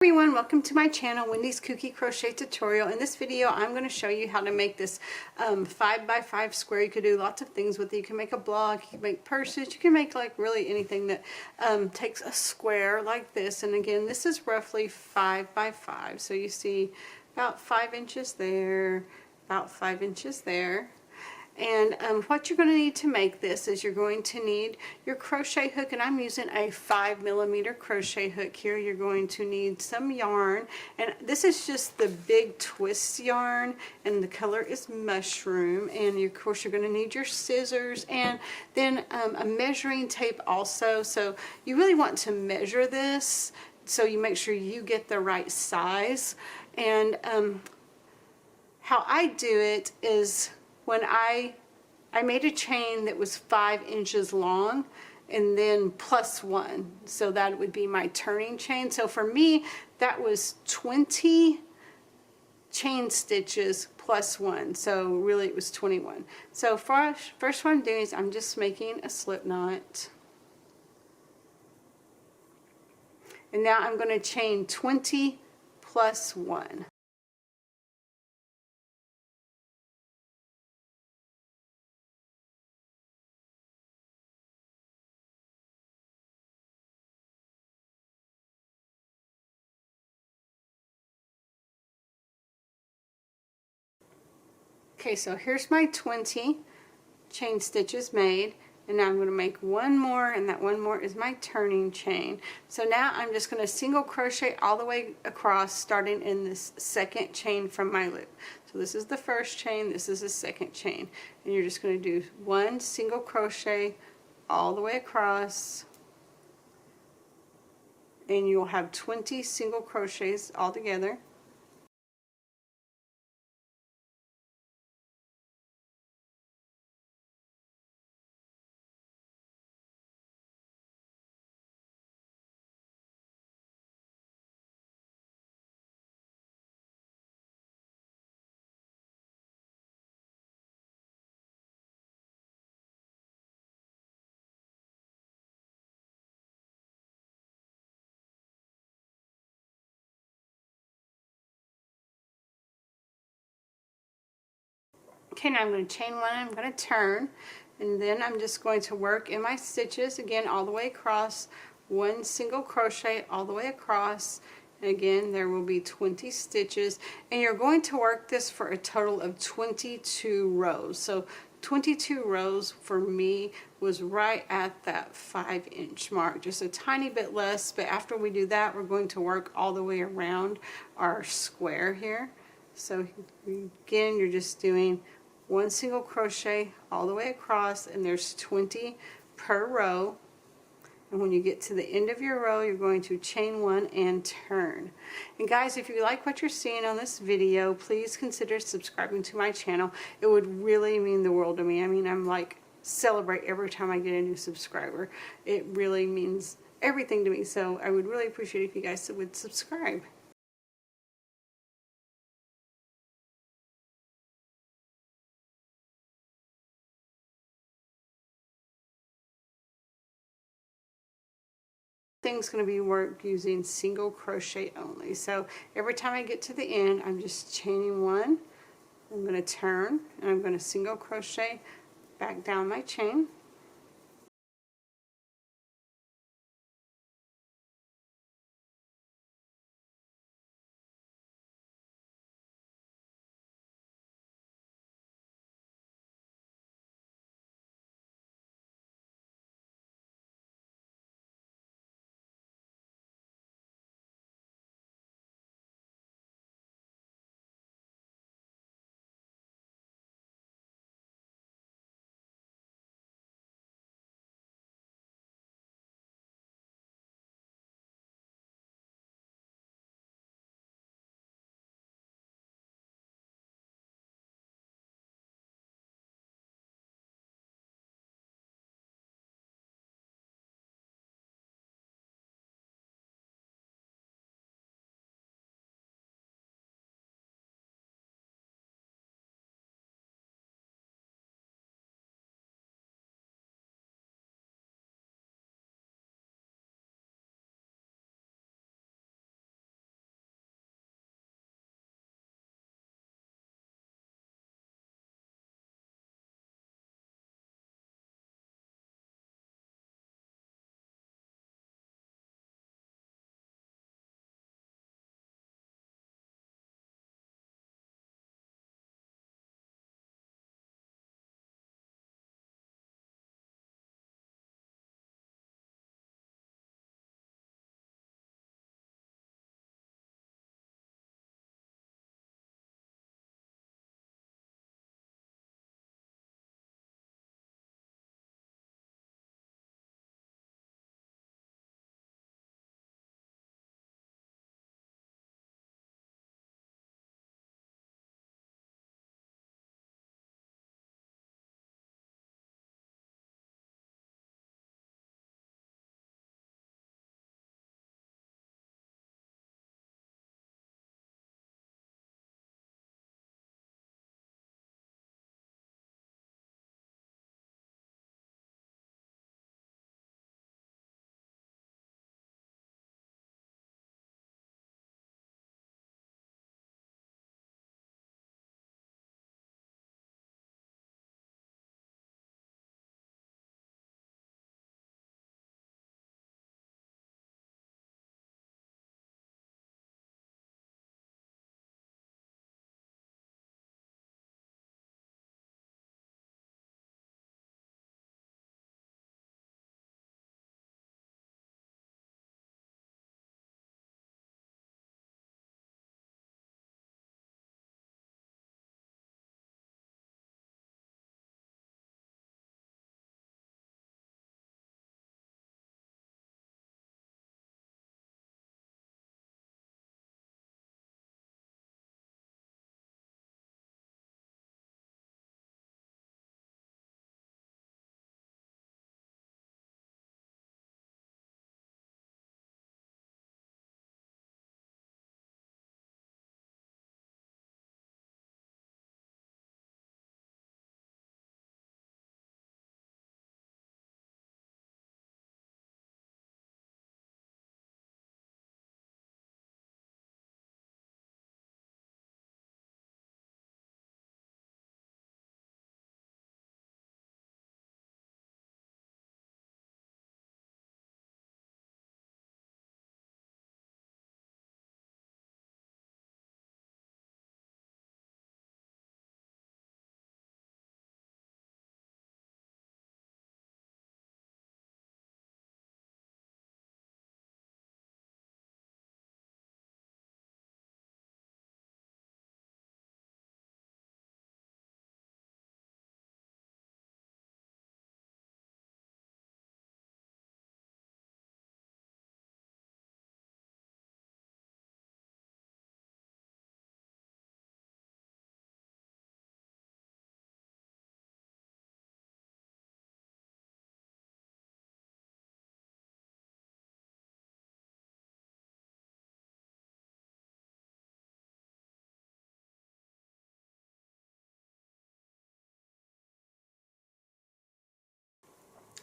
Everyone, welcome to my channel, Wendy's Kooky Crochet Tutorial. In this video I'm going to show you how to make this 5x5 square. You could do lots of things with it. You can make a block, you can make purses, you can make like really anything that takes a square like this. And again, this is roughly 5x5, so you see about 5 inches there, about 5 inches there. And what you're going to need to make this is you're going to need your crochet hook, and I'm using a 5mm crochet hook here. You're going to need some yarn, and this is just the big twist yarn, and the color is mushroom. And of course you're going to need your scissors, and then a measuring tape also. So you really want to measure this so you make sure you get the right size. And how I do it is, when I made a chain that was 5 inches long and then +1, so that would be my turning chain. So for me that was 20 chain stitches +1, so really it was 21. So first what I'm doing is I'm just making a slip knot, and now I'm going to chain 20 +1. Okay, so here's my 20 chain stitches made, and now I'm going to make one more, and that one more is my turning chain. So now I'm just going to single crochet all the way across, starting in this second chain from my loop. So this is the first chain, this is the second chain, and you're just going to do one single crochet all the way across, and you'll have 20 single crochets all together. Okay, now I'm going to chain one, I'm going to turn, and then I'm just going to work in my stitches again all the way across, one single crochet all the way across. And again, there will be 20 stitches, and you're going to work this for a total of 22 rows. So 22 rows for me was right at that 5-inch mark, just a tiny bit less. But after we do that, we're going to work all the way around our square here. So again, you're just doing one single crochet all the way across, and there's 20 per row. And when you get to the end of your row, you're going to chain one and turn. And guys, if you like what you're seeing on this video, please consider subscribing to my channel. It would really mean the world to me. I mean, I'm like celebrate every time I get a new subscriber. It really means everything to me. So I would really appreciate it if you guys would subscribe. Thing's going to be worked using single crochet only. So every time I get to the end, I'm just chaining one, I'm going to turn, and I'm going to single crochet back down my chain.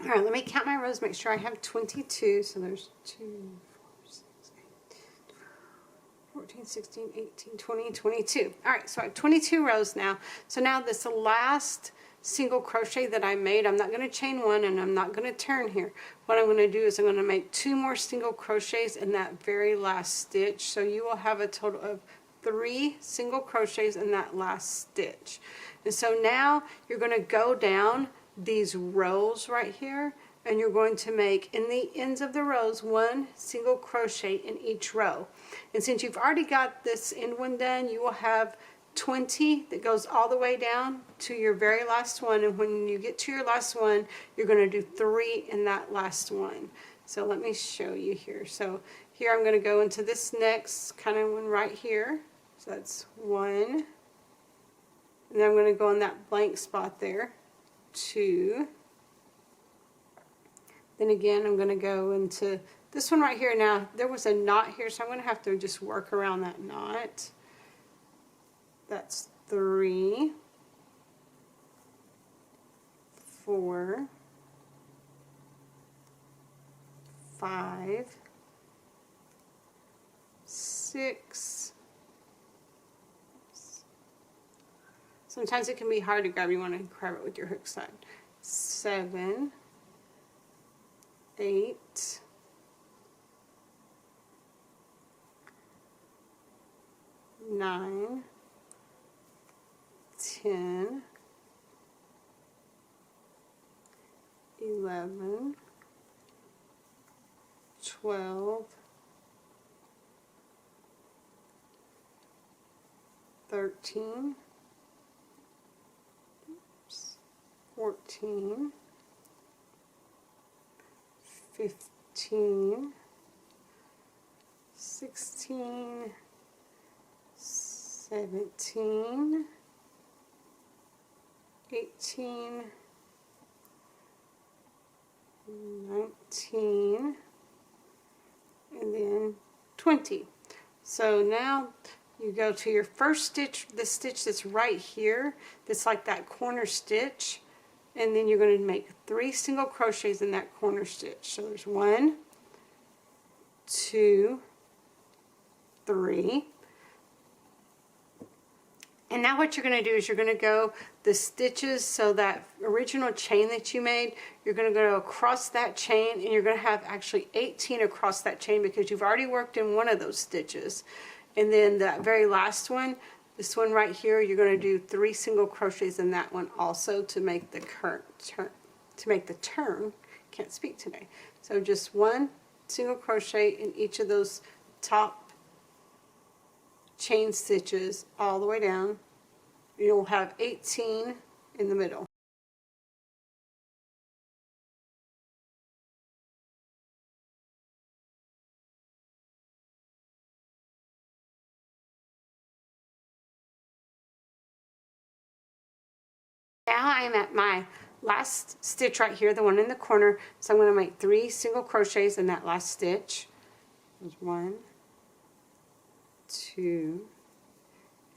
All right, let me count my rows, make sure I have 22. So there's 2, 4, 6, 8, 14, 16, 18, 20, 22. All right, so I have 22 rows now. So now this last single crochet that I made, I'm not going to chain one and I'm not going to turn here. What I'm going to do is I'm going to make 2 more single crochets in that very last stitch. So you will have a total of 3 single crochets in that last stitch. And so now you're going to go down these rows right here, and you're going to make in the ends of the rows 1 single crochet in each row. And since you've already got this end one done, you will have 20 that goes all the way down to your very last one, and when you get to your last one, you're going to do 3 in that last one. So let me show you here. So here I'm going to go into this next kind of one right here. So that's 1, and then I'm going to go in that blank spot there, 2. Then again I'm going to go into this one right here. Now there was a knot here, so I'm going to have to just work around that knot. That's 3, 4, 5, 6. Sometimes it can be hard to grab. You want to grab it with your hook side. 7, 8, 9, 10, 11, 12, 13, 14, 15, 16, 17, 18, 19, and then 20. So now you go to your first stitch, the stitch that's right here, that's like that corner stitch, and then you're going to make 3 single crochets in that corner stitch. So there's 1, 2, 3. And now what you're going to do is you're going to go the stitches, so that original chain that you made, you're going to go across that chain, and you're going to have actually 18 across that chain because you've already worked in one of those stitches. And then that very last one, this one right here, you're going to do 3 single crochets in that one also to make the turn. Can't speak today. So just 1 single crochet in each of those top chain stitches all the way down. You'll have 18 in the middle. Now I'm at my last stitch right here, the one in the corner, so I'm going to make 3 single crochets in that last stitch. There's 1, 2,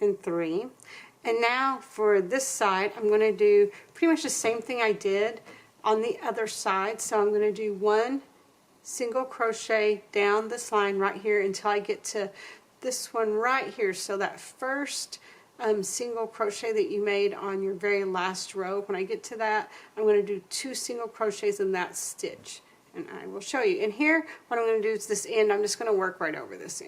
and 3. And now for this side, I'm going to do pretty much the same thing I did on the other side. So I'm going to do 1 single crochet down this line right here until I get to this one right here. So that first single crochet that you made on your very last row, when I get to that, I'm going to do 2 single crochets in that stitch, and I will show you. And here what I'm going to do is this end, I'm just going to work right over this end.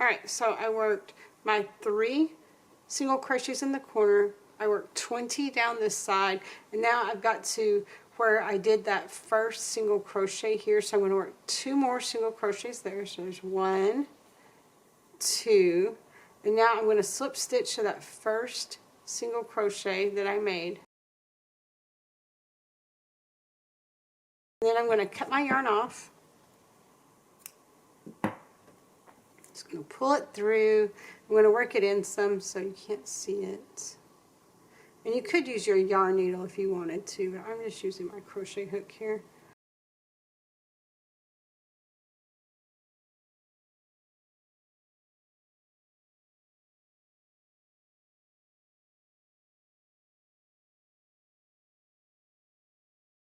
Alright, so I worked my 3 single crochets in the corner, I worked 20 down this side, and now I've got to where I did that first single crochet here, so I'm going to work 2 more single crochets there. So there's 1, 2, and now I'm going to slip stitch to that first single crochet that I made. And then I'm going to cut my yarn off. Just going to pull it through. I'm going to work it in some so you can't see it. And you could use your yarn needle if you wanted to, but I'm just using my crochet hook here.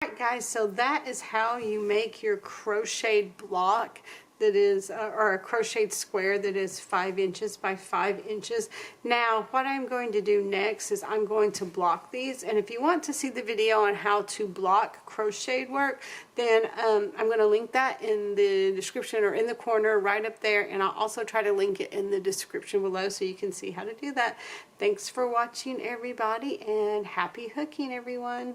Alright guys, so that is how you make your crocheted block that is, or a crocheted square that is 5 inches by 5 inches. Now, what I'm going to do next is I'm going to block these, and if you want to see the video on how to block crocheted work, then I'm going to link that in the description or in the corner right up there, and I'll also try to link it in the description below so you can see how to do that. Thanks for watching, everybody, and happy hooking, everyone.